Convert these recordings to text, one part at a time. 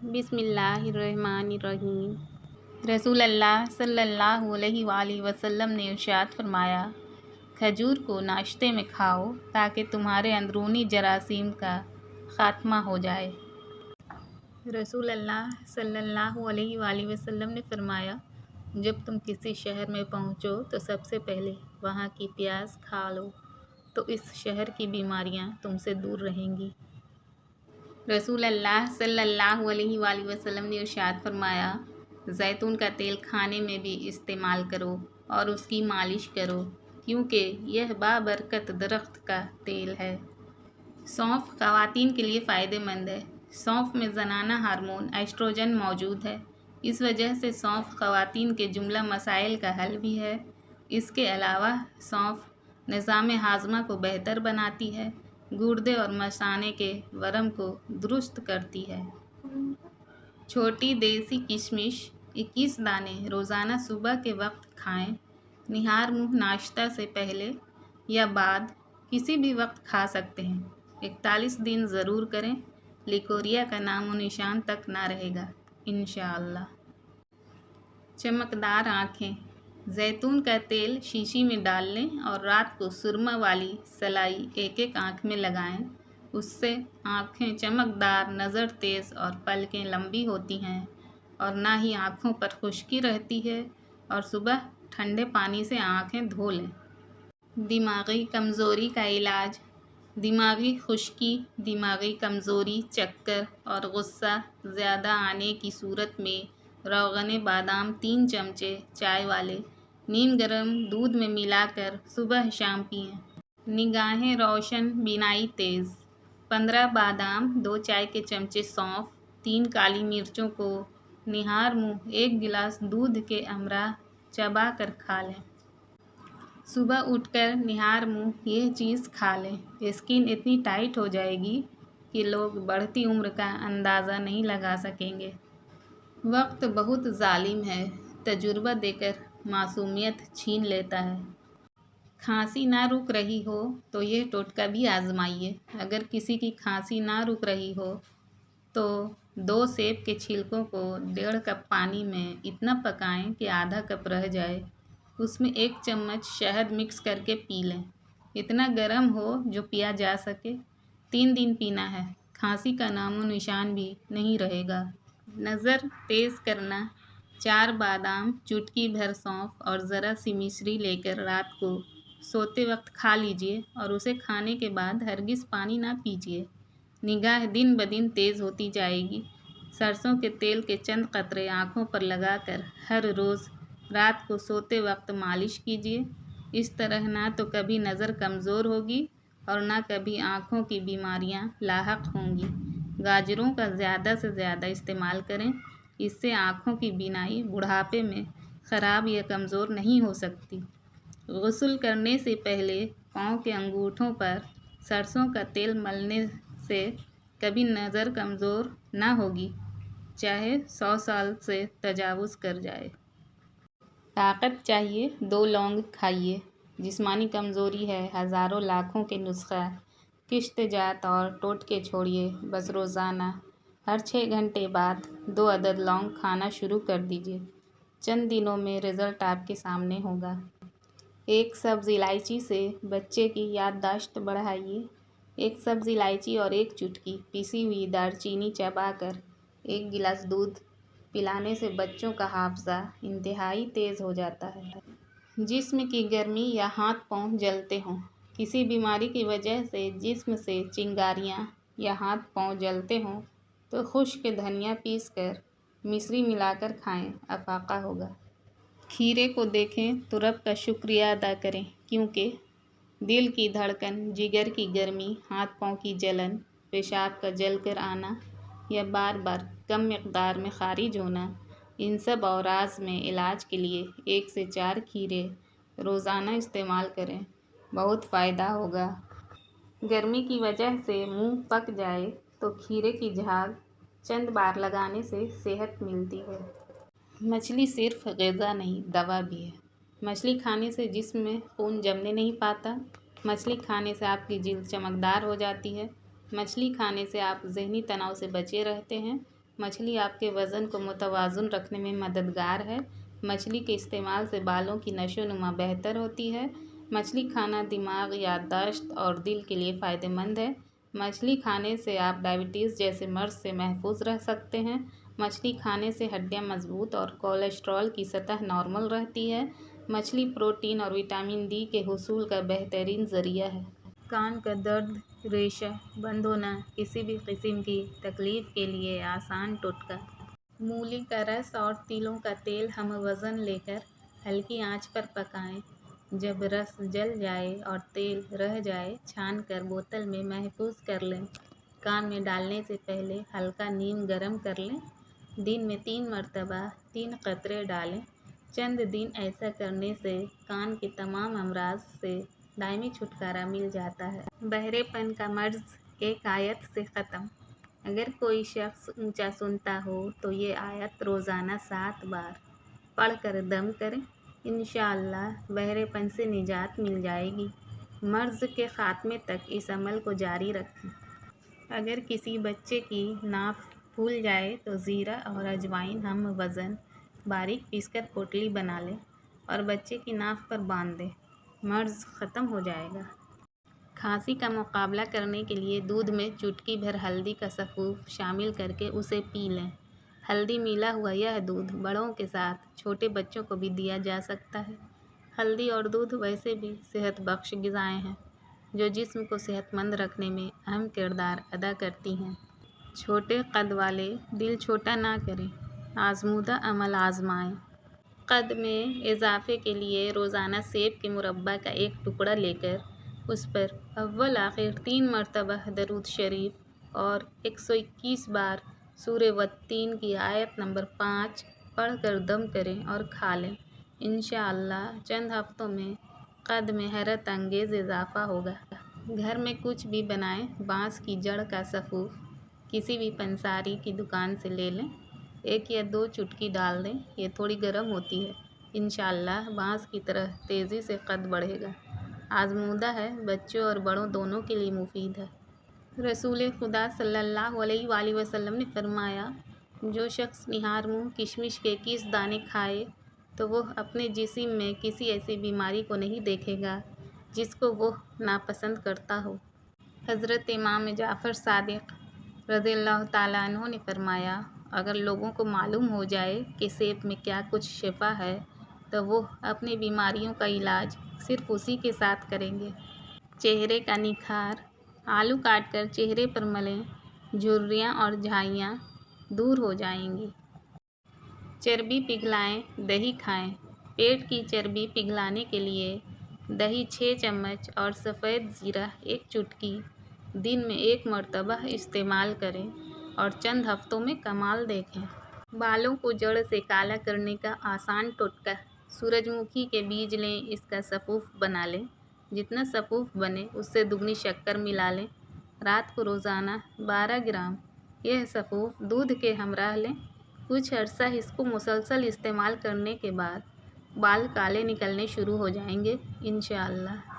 बिस्मिल्लाहिर्रहमानिर्रहीम। रसूल अल्लाह सल्लल्लाहु अलैहि वसल्लम ने इरशाद फरमाया, खजूर को नाश्ते में खाओ ताकि तुम्हारे अंदरूनी जरासीम का ख़ात्मा हो जाए। रसूल अल्लाह सल्लल्लाहु अलैहि वसल्लम ने फरमाया, जब तुम किसी शहर में पहुँचो तो सबसे पहले वहाँ की प्याज खा लो, तो इस शहर की बीमारियाँ तुमसे दूर रहेंगी। रसूल अल्लाह सल्लल्लाहु अलैहि वसल्लम ने इरशाद फरमाया, जैतून का तेल खाने में भी इस्तेमाल करो और उसकी मालिश करो, क्योंकि यह बाबरकत दरख्त का तेल है। सौंफ ख़वातीन के लिए फ़ायदेमंद है। सौंफ में ज़नाना हार्मोन एस्ट्रोजन मौजूद है। इस वजह से सौंफ ख़वातीन के जुमला मसाइल का हल भी है। इसके अलावा सौंफ निज़ाम हाज़मा को बेहतर बनाती है, गुर्दे और मसाने के वरम को दुरुस्त करती है। छोटी देसी किशमिश 21 दाने रोज़ाना सुबह के वक्त खाएं। निहार मुँह नाश्ता से पहले या बाद किसी भी वक्त खा सकते हैं। 41 दिन ज़रूर करें, लिकोरिया का नामो निशान तक ना रहेगा इंशाअल्लाह। चमकदार आँखें। जैतून का तेल शीशी में डाल लें और रात को सुरमा वाली सलाई एक आँख में लगाएं। उससे आँखें चमकदार, नज़र तेज़ और पलकें लंबी होती हैं और ना ही आँखों पर खुश्की रहती है। और सुबह ठंडे पानी से आँखें धो लें। दिमागी कमज़ोरी का इलाज। दिमागी खुश्की, दिमागी कमज़ोरी, चक्कर और गुस्सा ज़्यादा आने की सूरत में रोग़न बादाम 3 चमचे चाय वाले नीम गर्म दूध में मिलाकर सुबह शाम पिएं। निगाहें रोशन, बीनाई तेज़। 15 बादाम, 2 चाय के चमचे सौंफ, 3 काली मिर्चों को निहार मुँह 1 गिलास दूध के हमरा चबा कर खा लें। सुबह उठकर निहार मुँह यह चीज़ खा लें। स्किन इतनी टाइट हो जाएगी कि लोग बढ़ती उम्र का अंदाज़ा नहीं लगा सकेंगे। वक्त बहुत जालिम है, तजुर्बा देकर मासूमियत छीन लेता है। खांसी ना रुक रही हो तो यह टोटका भी आजमाइए। अगर किसी की खांसी ना रुक रही हो तो 2 सेब के छिलकों को 1.5 कप पानी में इतना पकाएं कि आधा कप रह जाए। उसमें 1 चम्मच शहद मिक्स करके पी लें। इतना गर्म हो जो पिया जा सके। 3 दिन पीना है, खांसी का नामो निशान भी नहीं रहेगा। नज़र तेज़ करना। 4 बादाम, चुटकी भर सौंफ और ज़रा सी मिश्री लेकर रात को सोते वक्त खा लीजिए और उसे खाने के बाद हरगिज़ पानी ना पीजिए। निगाह दिन ब दिन तेज़ होती जाएगी। सरसों के तेल के चंद कतरे आँखों पर लगाकर हर रोज़ रात को सोते वक्त मालिश कीजिए। इस तरह ना तो कभी नज़र कमज़ोर होगी और ना कभी आँखों की बीमारियाँ लाहक होंगी। गाजरों का ज़्यादा से ज़्यादा इस्तेमाल करें। इससे आँखों की बीनाई बुढ़ापे में ख़राब या कमज़ोर नहीं हो सकती। गुस्ल करने से पहले पाँव के अंगूठों पर सरसों का तेल मलने से कभी नज़र कमज़ोर ना होगी, चाहे 100 साल से तजावुज़ कर जाए। ताकत चाहिए, 2 लौंग खाइए। जिस्मानी कमज़ोरी है, हज़ारों लाखों के नुस्खा, किश्त जात और टोटके छोड़िए। बस रोज़ाना हर 6 घंटे बाद 2 अदद लौंग खाना शुरू कर दीजिए। चंद दिनों में रिज़ल्ट आपके सामने होगा। 1 सब्ज़ इलायची से बच्चे की याददाश्त बढ़ाइए। 1 सब्ज़ इलायची और 1 चुटकी पिसी हुई दालचीनी चबाकर 1 गिलास दूध पिलाने से बच्चों का हाफ़ज़ा इंतहाई तेज़ हो जाता है। जिस्म की गर्मी या हाथ पाँव जलते हों। किसी बीमारी की वजह से जिस्म से चिंगारियाँ या हाथ पाँव जलते हों तो खुश्क धनिया पीसकर मिश्री मिलाकर खाएं, अफ़ाक़ा होगा। खीरे को देखें तो रब का शुक्रिया अदा करें, क्योंकि दिल की धड़कन, जिगर की गर्मी, हाथ पाँव की जलन, पेशाब का जलकर आना या बार बार कम मक़दार में ख़ारिज होना, इन सब औराज़ में इलाज के लिए 1 से 4 खीरे रोज़ाना इस्तेमाल करें, बहुत फ़ायदा होगा। गर्मी की वजह से मुँह पक जाए तो खीरे की झाग चंद बार लगाने से सेहत मिलती है। मछली सिर्फ ग़िज़ा नहीं, दवा भी है। मछली खाने से जिस्म में खून जमने नहीं पाता। मछली खाने से आपकी जिल्द चमकदार हो जाती है। मछली खाने से आप ज़हनी तनाव से बचे रहते हैं। मछली आपके वज़न को मुतवाज़ुन रखने में मददगार है। मछली के इस्तेमाल से बालों की नशोनुमा बेहतर होती है। मछली खाना दिमाग, याददाश्त और दिल के लिए फ़ायदेमंद है। मछली खाने से आप डायबिटीज़ जैसे मर्ज़ से महफूज रह सकते हैं। मछली खाने से हड्डियाँ मजबूत और कोलेस्ट्रॉल की सतह नॉर्मल रहती है। मछली प्रोटीन और विटामिन डी के हुसूल का बेहतरीन ज़रिया है। कान का दर्द, रेशा बंद होना, किसी भी किस्म की तकलीफ़ के लिए आसान टोटका। मूली का रस और तिलों का तेल हम वज़न लेकर हल्की आंच पर पकाएं। जब रस जल जाए और तेल रह जाए, छान कर बोतल में महफूज कर लें। कान में डालने से पहले हल्का नीम गरम कर लें। दिन में 3 मरतबा 3 कतरे डालें। चंद दिन ऐसा करने से कान के तमाम अमराज से दायमी छुटकारा मिल जाता है। बहरेपन का मर्ज़ एक आयत से ख़त्म। अगर कोई शख्स ऊंचा सुनता हो तो ये आयत रोज़ाना 7 बार पढ़कर दम करें। इंशाअल्लाह बहरेपन से निजात मिल जाएगी। मर्ज़ के ख़ात्मे तक इस अमल को जारी रखें। अगर किसी बच्चे की नाफ फूल जाए तो ज़ीरा और अजवाइन हम वज़न बारीक पीसकर पोटली बना लें और बच्चे की नाफ पर बांध दें। मर्ज़ ख़त्म हो जाएगा। खांसी का मुकाबला करने के लिए दूध में चुटकी भर हल्दी का सफ़ूफ शामिल करके उसे पी लें। हल्दी मिला हुआ यह दूध बड़ों के साथ छोटे बच्चों को भी दिया जा सकता है। हल्दी और दूध वैसे भी सेहत बख्श ग़िज़ाएँ हैं जो जिस्म को सेहतमंद रखने में अहम किरदार अदा करती हैं। छोटे कद वाले दिल छोटा ना करें, आज़मूदा अमल आज़माएँ। कद में इजाफ़े के लिए रोज़ाना सेब के मुरब्बा का एक टुकड़ा लेकर उस पर अव्वल आखिर 3 मरतबा दरूद शरीफ और 121 बार सूरे वत्तीन की आयत नंबर 5 पढ़कर दम करें और खा लें। इंशाअल्लाह चंद हफ्तों में कद में हैरत अंगेज़ इजाफ़ा होगा। घर में कुछ भी बनाएं, बाँस की जड़ का सफ़ूफ किसी भी पंसारी की दुकान से ले लें। 1 या 2 चुटकी डाल दें। ये थोड़ी गर्म होती है। इंशाअल्लाह बाँस की तरह तेज़ी से कद बढ़ेगा। आज़मूदा है, बच्चों और बड़ों दोनों के लिए मुफीद है। रसूल खुदा सल्लल्लाहु अलैहि वसल्लम ने फरमाया, जो शख्स निहार मुँह किशमिश के 21 दाने खाए तो वह अपने जिस्म में किसी ऐसी बीमारी को नहीं देखेगा जिसको वह नापसंद करता हो। हज़रत इमाम जाफ़र सादिक़ रज़ियल्लाहु ताला अन्हु ने फरमाया, अगर लोगों को मालूम हो जाए कि सेब में क्या कुछ शिफा है तो वो अपनी बीमारियों का इलाज सिर्फ उसी के साथ करेंगे। चेहरे का निखार, आलू काटकर चेहरे पर मलें, झुर्रियाँ और झाइयाँ दूर हो जाएंगी। चर्बी पिघलाएं, दही खाएं। पेट की चर्बी पिघलाने के लिए दही 6 चम्मच और सफ़ेद ज़ीरा 1 चुटकी दिन में 1 मरतबा इस्तेमाल करें और चंद हफ्तों में कमाल देखें। बालों को जड़ से काला करने का आसान टोटका, सूरजमुखी के बीज लें, इसका सफ़ूफ बना लें। जितना सफ़ूफ बने उससे दुगनी शक्कर मिला लें। रात को रोज़ाना 12 ग्राम यह सफ़ूफ दूध के हमराह लें। कुछ अरसा इसको मुसलसल इस्तेमाल करने के बाद बाल काले निकलने शुरू हो जाएंगे इंशाअल्लाह।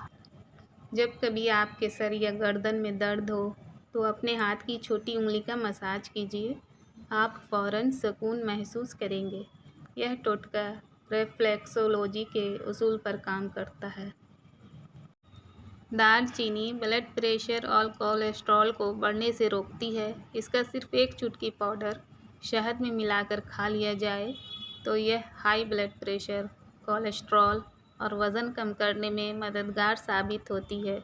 जब कभी आपके सर या गर्दन में दर्द हो तो अपने हाथ की छोटी उंगली का मसाज कीजिए। आप फ़ौरन सुकून महसूस करेंगे। यह टोटका रिफ्लेक्सोलॉजी के उसूल पर काम करता है। दालचीनी ब्लड प्रेशर और कोलेस्ट्रॉल को बढ़ने से रोकती है। इसका सिर्फ 1 चुटकी पाउडर शहद में मिलाकर खा लिया जाए तो यह हाई ब्लड प्रेशर, कोलेस्ट्रॉल और वज़न कम करने में मददगार साबित होती है।